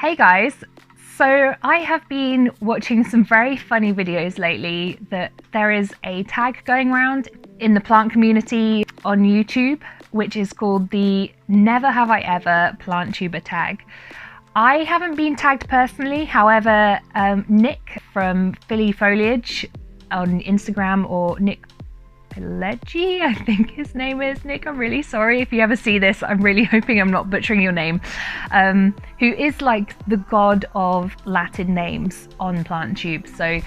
Hey guys, so I have been watching some very funny videos lately that there is a tag going around in the plant community on YouTube, which is called the Never Have I Ever Planttuber tag. I haven't been tagged personally, however, Nick from Philly Foliage on Instagram, or Nick Pileggi, I think his name is. Nick, I'm really sorry if you ever see this. I'm really hoping I'm not butchering your name. Who is like the god of Latin names on Planttube. So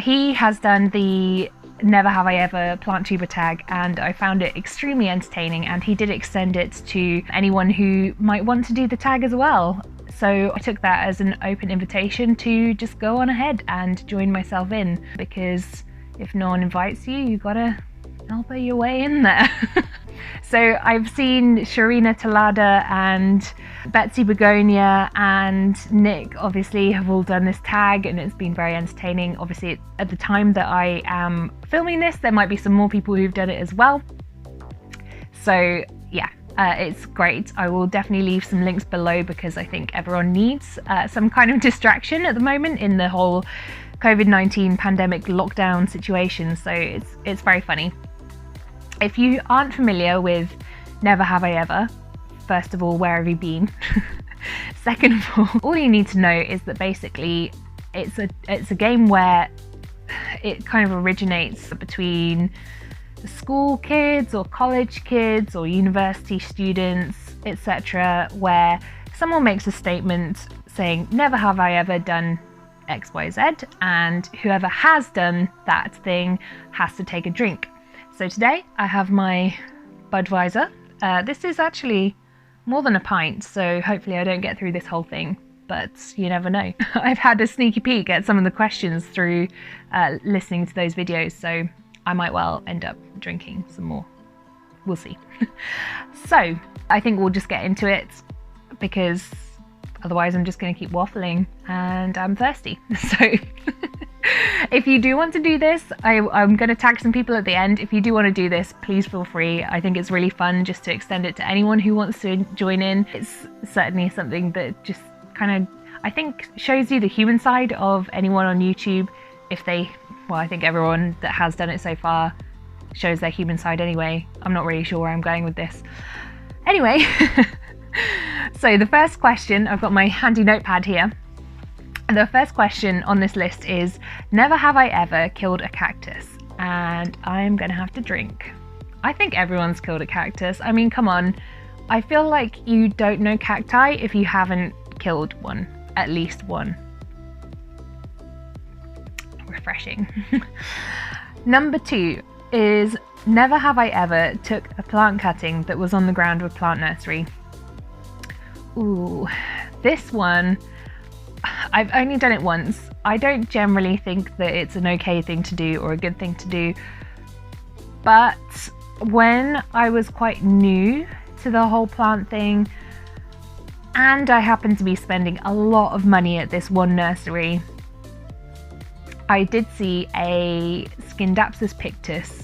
he has done the Never Have I Ever Planttuber tag, and I found it extremely entertaining, and he did extend it to anyone who might want to do the tag as well. So I took that as an open invitation to just go on ahead and join myself in, because if no one invites you, you gotta elbow your way in there. So I've seen Sharina Talada and Betsy Begonia and Nick obviously have all done this tag, and it's been very entertaining. Obviously at the time that I am filming this, there might be some more people who've done it as well. So yeah, it's great. I will definitely leave some links below, because I think everyone needs some kind of distraction at the moment in the whole COVID-19 pandemic lockdown situation. So it's very funny. If you aren't familiar with Never Have I Ever, first of all, where have you been? Second of all you need to know is that basically it's a game where it kind of originates between school kids or college kids or university students, etc., where someone makes a statement saying, never have I ever done XYZ, and whoever has done that thing has to take a drink. So today I have my Budweiser. This is actually more than a pint, so hopefully I don't get through this whole thing, but you never know. I've had a sneaky peek at some of the questions through listening to those videos, so I might well end up drinking some more. We'll see. So I think we'll just get into it, because otherwise I'm just going to keep waffling and I'm thirsty. So if you do want to do this, I'm going to tag some people at the end. If you do want to do this, please feel free. I think it's really fun just to extend it to anyone who wants to join in. It's certainly something that just kind of, I think, shows you the human side of anyone on YouTube. If they, well, I think everyone that has done it so far shows their human side anyway. I'm not really sure where I'm going with this. Anyway, so the first question, I've got my handy notepad here. The first question on this list is, never have I ever killed a cactus? And I'm gonna have to drink. I think everyone's killed a cactus. I mean, come on. I feel like you don't know cacti if you haven't killed one, at least one. Refreshing. Number 2 is, never have I ever took a plant cutting that was on the ground with Plant Nursery. Ooh, this one, I've only done it once. I don't generally think that it's an okay thing to do or a good thing to do, but when I was quite new to the whole plant thing, and I happened to be spending a lot of money at this one nursery, I did see a Scindapsus pictus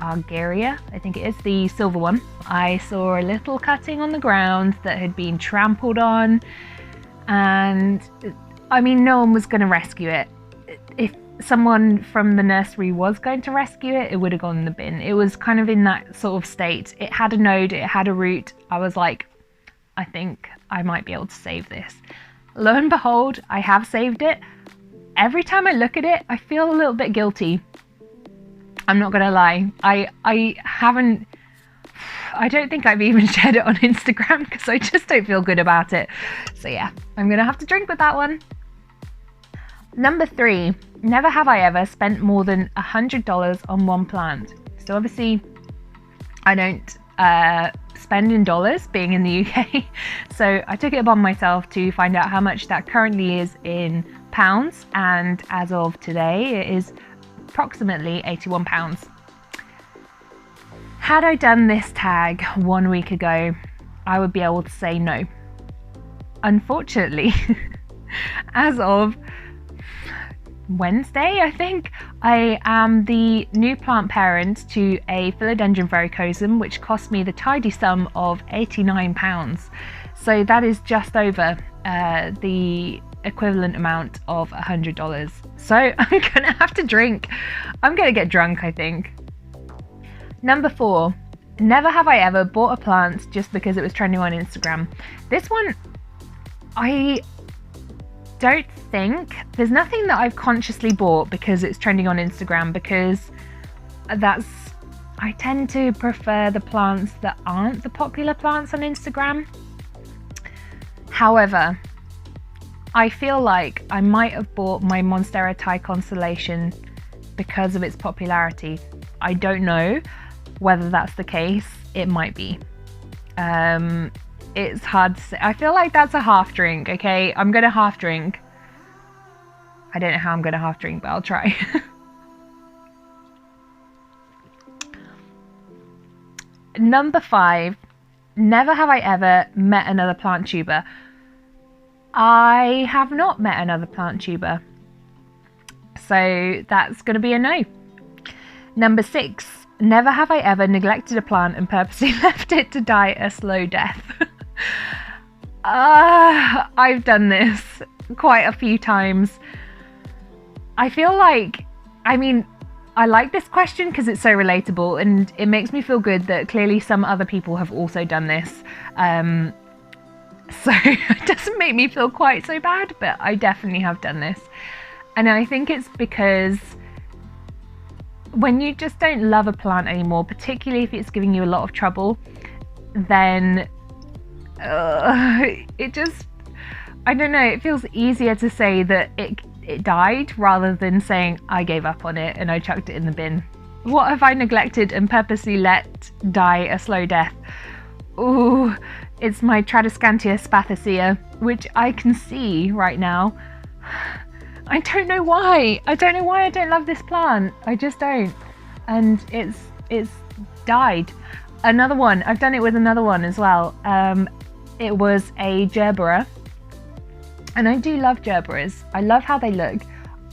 Argyria, I think it is, the silver one. I saw a little cutting on the ground that had been trampled on, and I mean, no one was going to rescue it. If someone from the nursery was going to rescue it, it would have gone in the bin. It was kind of in that sort of state. It had a node, it had a root. I was like, I think I might be able to save this. Lo and behold, I have saved it. Every time I look at it, I feel a little bit guilty. I'm not gonna lie. I don't think I've even shared it on Instagram, because I just don't feel good about it. So yeah, I'm gonna have to drink with that one. Number 3, never have I ever spent more than $100 on one plant. So obviously I don't spend in dollars being in the UK. So I took it upon myself to find out how much that currently is in pounds, and as of today it is approximately £81. Had I done this tag 1 week ago, I would be able to say no. Unfortunately, as of Wednesday, I think, I am the new plant parent to a philodendron verrucosum, which cost me the tidy sum of £89. So that is just over the equivalent amount of $100. So I'm gonna have to drink. I'm gonna get drunk, I think. Number 4, never have I ever bought a plant just because it was trending on Instagram. This one, I don't think, there's nothing that I've consciously bought because it's trending on Instagram, because I tend to prefer the plants that aren't the popular plants on Instagram. However, I feel like I might have bought my Monstera Thai Constellation because of its popularity. I don't know whether that's the case. It might be. It's hard to say. I feel like that's a half drink, okay? I'm gonna half drink. I don't know how I'm gonna half drink, but I'll try. Number 5, never have I ever met another plant tuber. I have not met another plant tuber, so that's going to be a no. Number 6, never have I ever neglected a plant and purposely left it to die a slow death. I've done this quite a few times. I feel like, I mean, I like this question because it's so relatable, and it makes me feel good that clearly some other people have also done this. So it doesn't make me feel quite so bad, but I definitely have done this. And I think it's because when you just don't love a plant anymore, particularly if it's giving you a lot of trouble, then it just, I don't know, it feels easier to say that it died rather than saying I gave up on it and I chucked it in the bin. What have I neglected and purposely let die a slow death? Ooh, it's my Tradescantia spathacea, which I can see right now. I don't know why. I don't know why I don't love this plant. I just don't. And it's died. Another one, I've done it with another one as well. It was a gerbera. And I do love gerberas. I love how they look.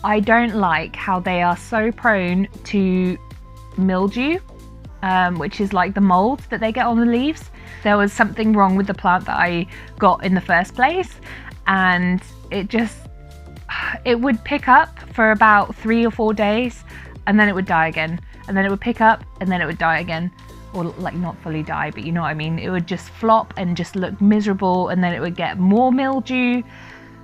I don't like how they are so prone to mildew, which is like the mold that they get on the leaves. There was something wrong with the plant that I got in the first place, and it would pick up for about 3 or 4 days, and then it would die again, and then it would pick up, and then it would die again. Or like not fully die, but you know what I mean. It would just flop and just look miserable, and then it would get more mildew,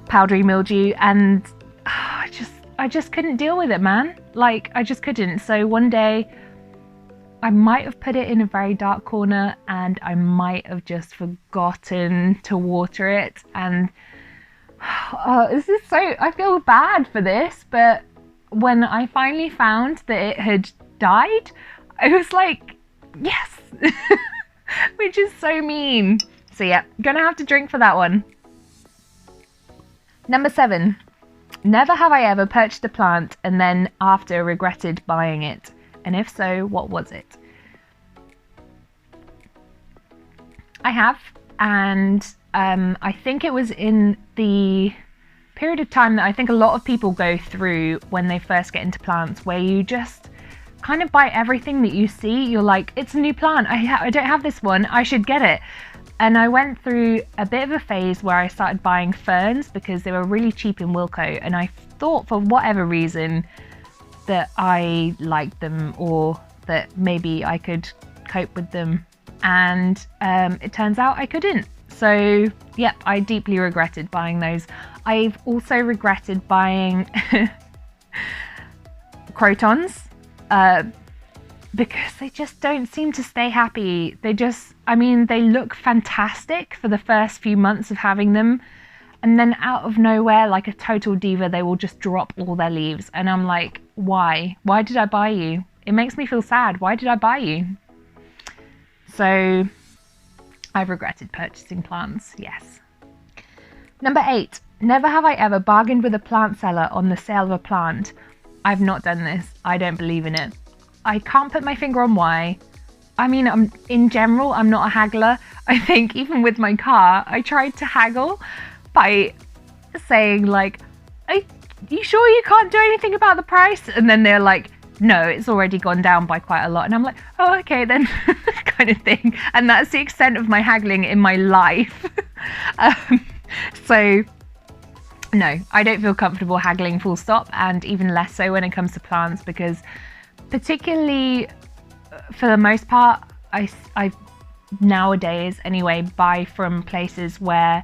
powdery mildew, and I just couldn't deal with it, man. Like, I just couldn't. So one day I might have put it in a very dark corner, and I might have just forgotten to water it, and this is so, I feel bad for this, but when I finally found that it had died, I was like, yes. Which is so mean. So yeah, gonna have to drink for that one. Number 7, never have I ever purchased a plant and then after regretted buying it, and if so, what was it? I have, and I think it was in the period of time that I think a lot of people go through when they first get into plants, where you just kind of buy everything that you see. You're like, it's a new plant, I don't have this one, I should get it. And I went through a bit of a phase where I started buying ferns because they were really cheap in Wilko, and I thought for whatever reason that I liked them, or that maybe I could cope with them, and it turns out I couldn't. So yeah, I deeply regretted buying those. I've also regretted buying crotons because they just don't seem to stay happy. They just, I mean, they look fantastic for the first few months of having them, and then out of nowhere, like a total diva, they will just drop all their leaves, and I'm like, why? Why did I buy you? It makes me feel sad. Why did I buy you? So I've regretted purchasing plants, yes. Number 8, never have I ever bargained with a plant seller on the sale of a plant. I've not done this. I don't believe in it. I can't put my finger on why. I mean, in general, I'm not a haggler. I think even with my car, I tried to haggle by saying like, are you sure you can't do anything about the price? And then they're like, no, it's already gone down by quite a lot. And I'm like, oh, okay then, kind of thing. And that's the extent of my haggling in my life. So no, I don't feel comfortable haggling full stop, and even less so when it comes to plants, because particularly for the most part, I nowadays anyway buy from places where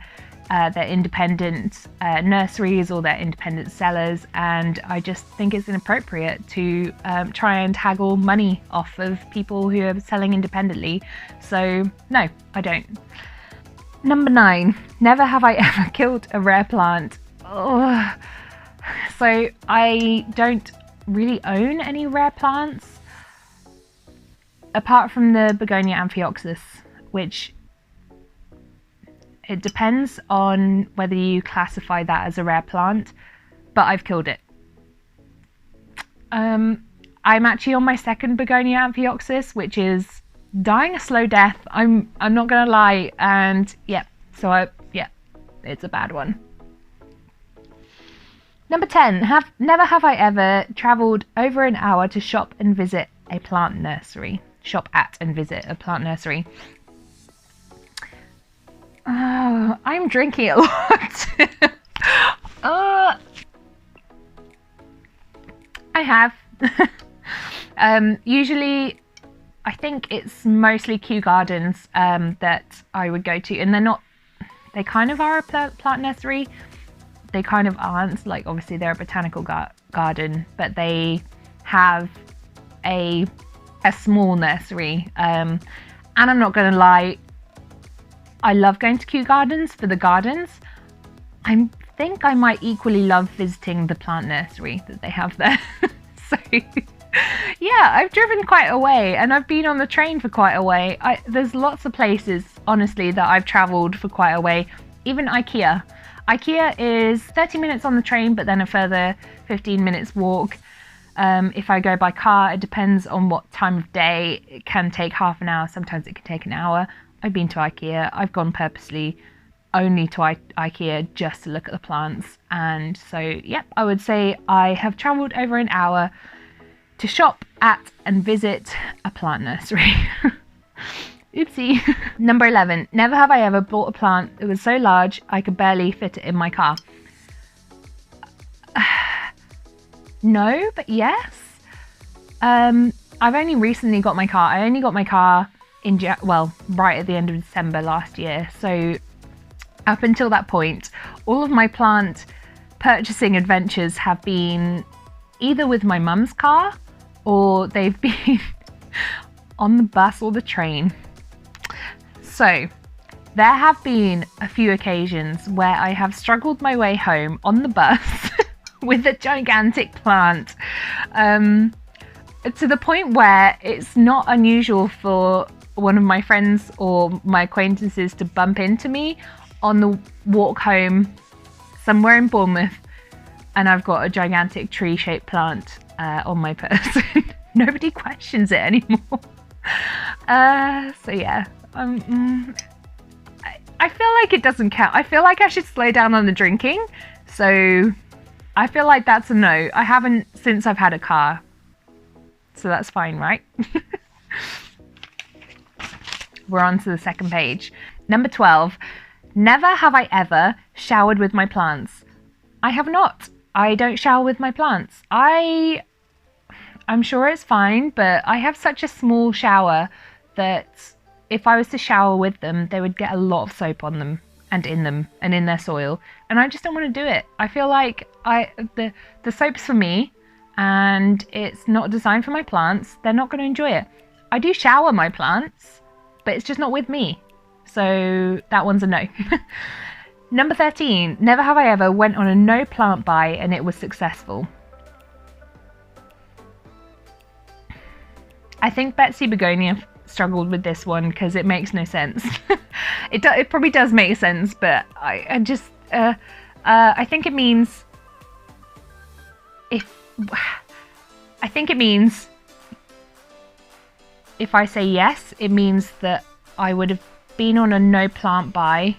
they're independent nurseries or they're independent sellers, and I just think it's inappropriate to try and haggle money off of people who are selling independently. So no, I don't. Number 9, never have I ever killed a rare plant. Ugh. So I don't really own any rare plants apart from the begonia amphioxus, which it depends on whether you classify that as a rare plant, but I've killed it. I'm actually on my second begonia amphioxus, which is dying a slow death. I'm not gonna lie, and yeah, so it's a bad one. Number 10, never have I ever travelled over an hour to shop and visit a plant nursery. Shop at and visit a plant nursery. Oh, I'm drinking a lot. I have. Usually, I think it's mostly Kew Gardens that I would go to, and they kind of are a plant nursery. They kind of aren't. Like, obviously they're a botanical garden, but they have a small nursery. And I'm not gonna lie, I love going to Kew Gardens for the gardens. I think I might equally love visiting the plant nursery that they have there. So yeah, I've driven quite a way, and I've been on the train for quite a way. There's lots of places, honestly, that I've travelled for quite a way. Even IKEA. IKEA is 30 minutes on the train, but then a further 15 minutes walk. If I go by car, it depends on what time of day. It can take half an hour, sometimes it can take an hour. I've been to IKEA. I've gone purposely only to IKEA just to look at the plants. And so, yep, I would say I have travelled over an hour to shop at and visit a plant nursery. Oopsie. Number 11, never have I ever bought a plant that was so large I could barely fit it in my car. No, but yes. I've only recently got my car. I only got my car right at the end of December last year. So up until that point, all of my plant purchasing adventures have been either with my mum's car or they've been on the bus or the train. So there have been a few occasions where I have struggled my way home on the bus with a gigantic plant, to the point where it's not unusual for one of my friends or my acquaintances to bump into me on the walk home somewhere in Bournemouth, and I've got a gigantic tree-shaped plant on my person. Nobody questions it anymore. So yeah, I feel like it doesn't count. I feel like I should slow down on the drinking, so I feel like that's a no. I haven't since I've had a car, so that's fine, right? We're on to the second page. Number 12, never have I ever showered with my plants. I have not. I don't shower with my plants. I'm sure it's fine, but I have such a small shower that if I was to shower with them, they would get a lot of soap on them and in their soil, and I just don't want to do it. I feel like the soap's for me, and it's not designed for my plants. They're not going to enjoy it. I do shower my plants, but it's just not with me. So that one's a no. Number 13, never have I ever went on a no plant buy and it was successful. I think Betsy Begonia struggled with this one because it makes no sense. It probably does make sense, but I think it means if I say yes, it means that I would have been on a no plant buy,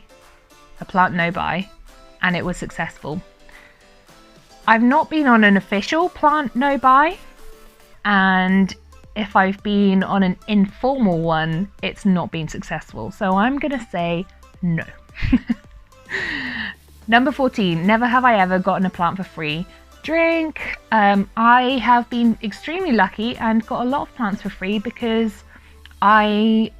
a plant no buy, and it was successful. I've not been on an official plant no buy, and if I've been on an informal one, it's not been successful. So I'm gonna say no. Number 14, never have I ever gotten a plant for free. Drink. I have been extremely lucky and got a lot of plants for free because I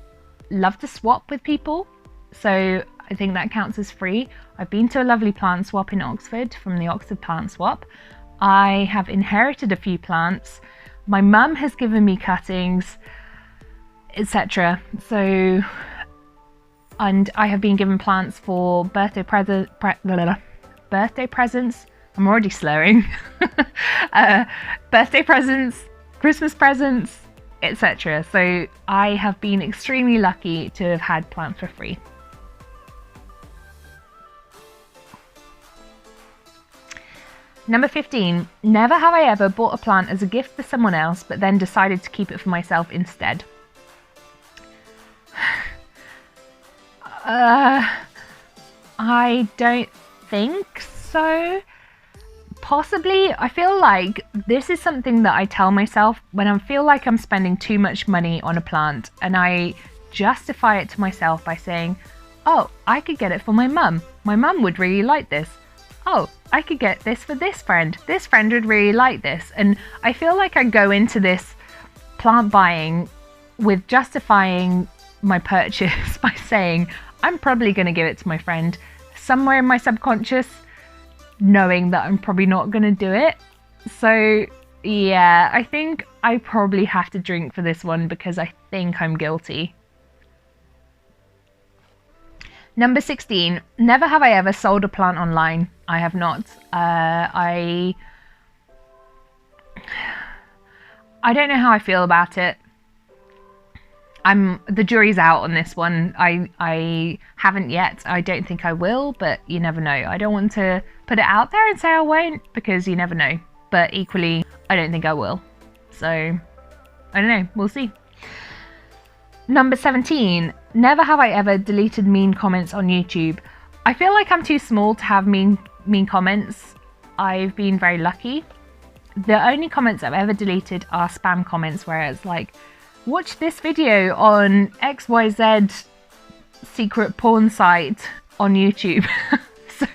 love to swap with people. So I think that counts as free. I've been to a lovely plant swap in Oxford from the Oxford Plant Swap. I have inherited a few plants. My mum has given me cuttings, etc. So, and I have been given plants for birthday presents. I'm already slurring. Birthday presents, Christmas presents, etc. So I have been extremely lucky to have had plants for free. Number 15, never have I ever bought a plant as a gift for someone else but then decided to keep it for myself instead. I don't think so. Possibly. I feel like this is something that I tell myself when I feel like I'm spending too much money on a plant, and I justify it to myself by saying, oh, I could get it for my mum. My mum would really like this. Oh, I could get this for this friend. This friend would really like this. And I feel like I go into this plant buying with justifying my purchase by saying, I'm probably going to give it to my friend, somewhere in my subconscious, knowing that I'm probably not going to do it. So yeah, I think I probably have to drink for this one because I think I'm guilty. Number 16, never have I ever sold a plant online. I have not. I don't know how I feel about it. The jury's out on this one. I haven't yet. I don't think I will, but you never know. I don't want to put it out there and say I won't because you never know. But equally, I don't think I will. So, I don't know. We'll see. Number 17, never have I ever deleted mean comments on YouTube. I feel like I'm too small to have mean comments. I've been very lucky. The only comments I've ever deleted are spam comments where it's like, watch this video on XYZ secret porn site on YouTube. So,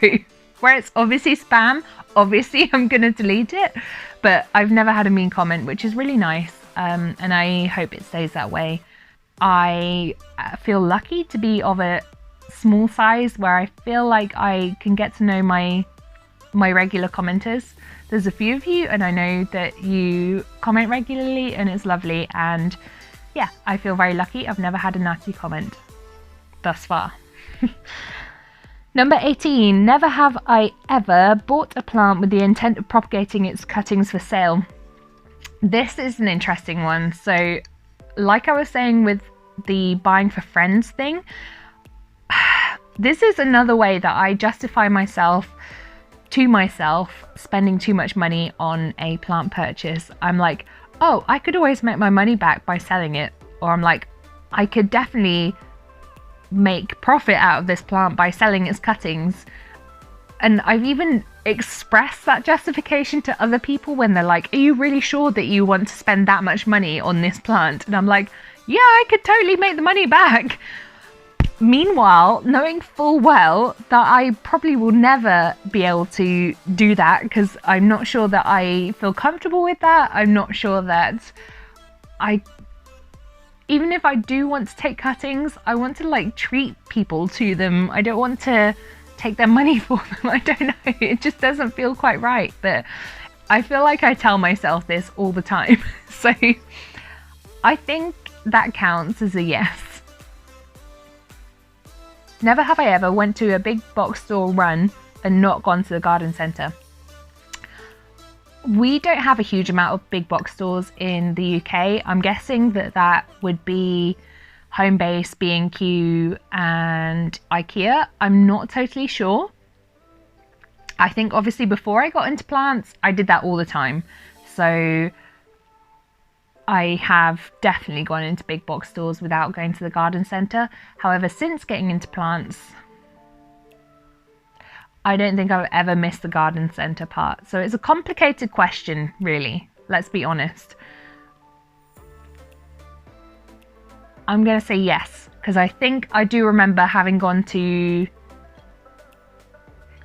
where it's obviously spam, obviously I'm going to delete it. But I've never had a mean comment, which is really nice. And I hope it stays that way. I feel lucky to be of a small size where I feel like I can get to know my regular commenters. There's a few of you and I know that you comment regularly and it's lovely, and yeah, I feel very lucky. I've never had a nasty comment thus far. Number 18, never have I ever bought a plant with the intent of propagating its cuttings for sale. This is an interesting one. So like I was saying with the buying for friends thing, this is another way that I justify myself spending too much money on a plant purchase. I'm like, oh, I could always make my money back by selling it. Or I'm like, I could definitely make profit out of this plant by selling its cuttings. And I've even expressed that justification to other people when they're like, are you really sure that you want to spend that much money on this plant? And I'm like, yeah, I could totally make the money back. Meanwhile, knowing full well that I probably will never be able to do that because I'm not sure that I feel comfortable with that. I'm not sure that even if I do want to take cuttings, I want to like treat people to them. I don't want to take their money for them. I don't know. It just doesn't feel quite right. But I feel like I tell myself this all the time. So I think that counts as a yes. Never have I ever went to a big box store run and not gone to the garden centre. We don't have a huge amount of big box stores in the UK. I'm guessing that would be Homebase, B&Q and IKEA. I'm not totally sure. I think obviously before I got into plants, I did that all the time. So I have definitely gone into big box stores without going to the garden centre. However, since getting into plants, I don't think I've ever missed the garden centre part. So it's a complicated question, really. Let's be honest. I'm going to say yes, because I think I do remember having gone to...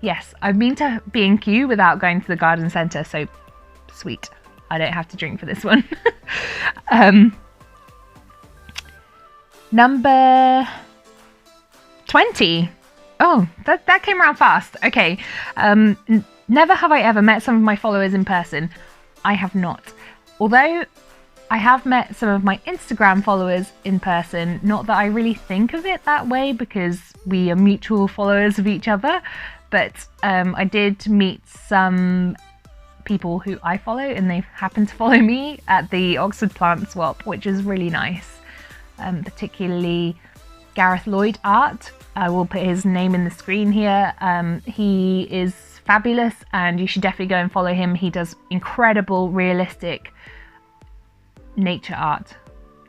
Yes, I've been to B&Q without going to the garden centre, so sweet. I don't have to drink for this one. Number 20. Oh, that came around fast. Okay. Never have I ever met some of my followers in person. I have not. Although I have met some of my Instagram followers in person. Not that I really think of it that way because we are mutual followers of each other. But I did meet some people who I follow and they happened to follow me at the Oxford Plant Swap, which is really nice. Particularly Gareth Lloyd Art. I will put his name in the screen here. He is fabulous and you should definitely go and follow him. He does incredible realistic nature art,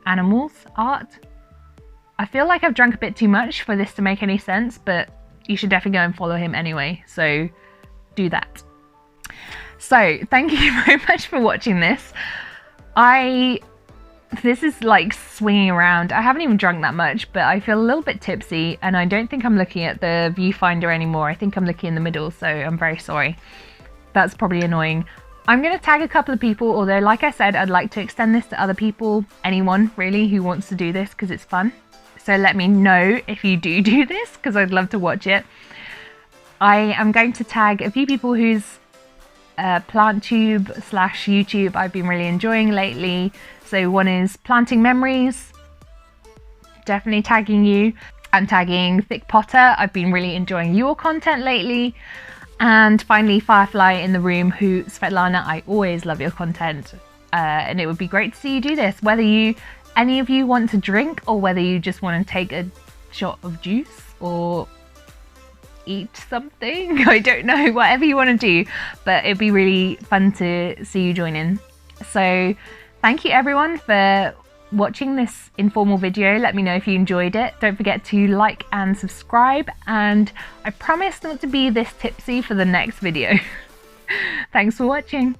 animals art. I feel like I've drunk a bit too much for this to make any sense, but you should definitely go and follow him anyway, so do that. So thank you very much for watching this. This is like swinging around. I haven't even drunk that much, but I feel a little bit tipsy and I don't think I'm looking at the viewfinder anymore. I think I'm looking in the middle, so I'm very sorry. That's probably annoying. I'm going to tag a couple of people, although like I said, I'd like to extend this to other people, anyone really who wants to do this because it's fun. So let me know if you do this because I'd love to watch it. I am going to tag a few people whose Planttube / YouTube I've been really enjoying lately. So one is Planting Memories, definitely tagging you. I'm tagging Thick Potter, I've been really enjoying your content lately. And finally Firefly in the Room, who, Svetlana, I always love your content. And it would be great to see you do this, whether any of you want to drink or whether you just want to take a shot of juice or eat something. I don't know, whatever you want to do, but it'd be really fun to see you join in. So thank you everyone for watching this informal video. Let me know if you enjoyed it. Don't forget to like and subscribe, and I promise not to be this tipsy for the next video. Thanks for watching.